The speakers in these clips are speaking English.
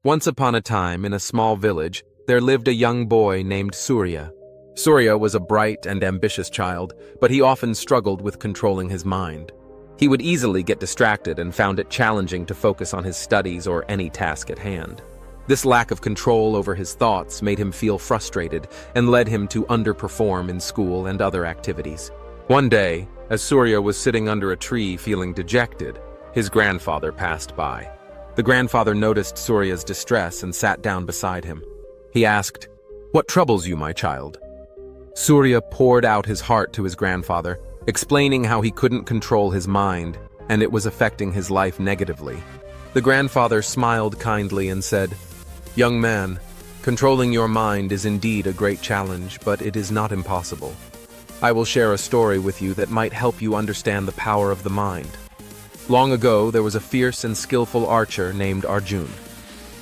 Once upon a time, in a small village, there lived a young boy named Surya. Surya was a bright and ambitious child, but he often struggled with controlling his mind. He would easily get distracted and found it challenging to focus on his studies or any task at hand. This lack of control over his thoughts made him feel frustrated and led him to underperform in school and other activities. One day, as Surya was sitting under a tree feeling dejected, his grandfather passed by. The grandfather noticed Surya's distress and sat down beside him. He asked, "What troubles you, my child?" Surya poured out his heart to his grandfather, explaining how he couldn't control his mind and it was affecting his life negatively. The grandfather smiled kindly and said, "Young man, controlling your mind is indeed a great challenge, but it is not impossible. I will share a story with you that might help you understand the power of the mind. Long ago, there was a fierce and skillful archer named Arjun.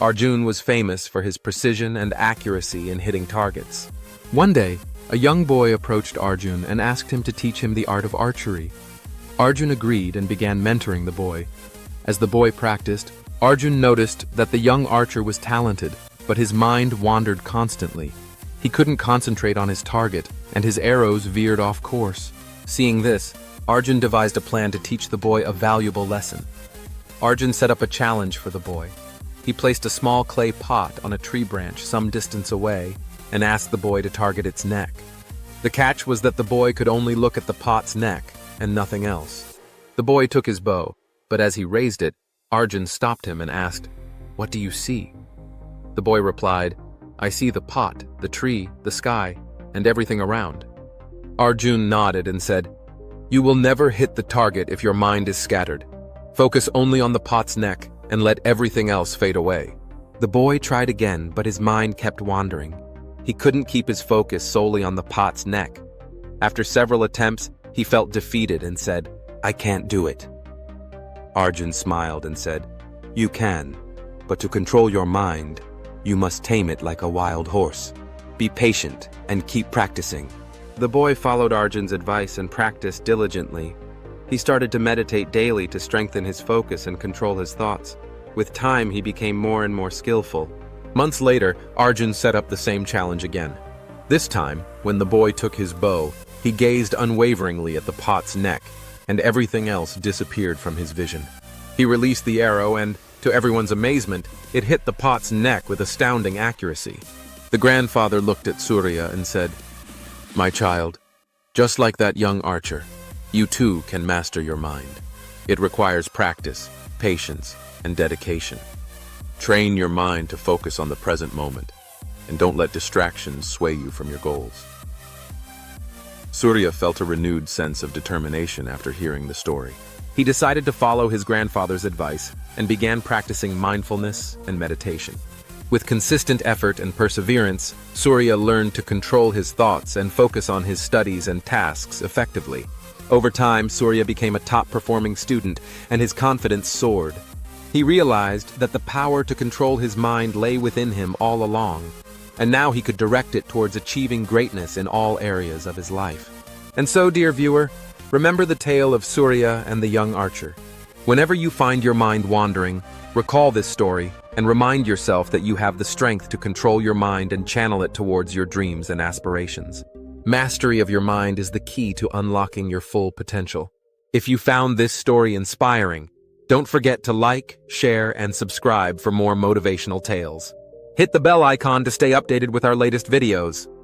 Arjun was famous for his precision and accuracy in hitting targets. One day, a young boy approached Arjun and asked him to teach him the art of archery. Arjun agreed and began mentoring the boy. As the boy practiced, Arjun noticed that the young archer was talented, but his mind wandered constantly. He couldn't concentrate on his target, and his arrows veered off course. Seeing this, Arjun devised a plan to teach the boy a valuable lesson. Arjun set up a challenge for the boy. He placed a small clay pot on a tree branch some distance away and asked the boy to target its neck. The catch was that the boy could only look at the pot's neck and nothing else. The boy took his bow, but as he raised it, Arjun stopped him and asked, "What do you see?" The boy replied, "I see the pot, the tree, the sky, and everything around." Arjun nodded and said, "You will never hit the target if your mind is scattered. Focus only on the pot's neck and let everything else fade away." The boy tried again, but his mind kept wandering. He couldn't keep his focus solely on the pot's neck. After several attempts, he felt defeated and said, "I can't do it." Arjun smiled and said, "You can, but to control your mind, you must tame it like a wild horse. Be patient and keep practicing." The boy followed Arjun's advice and practiced diligently. He started to meditate daily to strengthen his focus and control his thoughts. With time, he became more and more skillful. Months later, Arjun set up the same challenge again. This time, when the boy took his bow, he gazed unwaveringly at the pot's neck, and everything else disappeared from his vision. He released the arrow and, to everyone's amazement, it hit the pot's neck with astounding accuracy. The grandfather looked at Surya and said, "My child, just like that young archer, you too can master your mind. It requires practice, patience, and dedication. Train your mind to focus on the present moment, and don't let distractions sway you from your goals." Surya felt a renewed sense of determination after hearing the story. He decided to follow his grandfather's advice and began practicing mindfulness and meditation. With consistent effort and perseverance, Surya learned to control his thoughts and focus on his studies and tasks effectively. Over time, Surya became a top-performing student, and his confidence soared. He realized that the power to control his mind lay within him all along, and now he could direct it towards achieving greatness in all areas of his life. And so, dear viewer, remember the tale of Surya and the young archer. Whenever you find your mind wandering, recall this story and remind yourself that you have the strength to control your mind and channel it towards your dreams and aspirations. Mastery of your mind is the key to unlocking your full potential. If you found this story inspiring, don't forget to like, share, and subscribe for more motivational tales. Hit the bell icon to stay updated with our latest videos.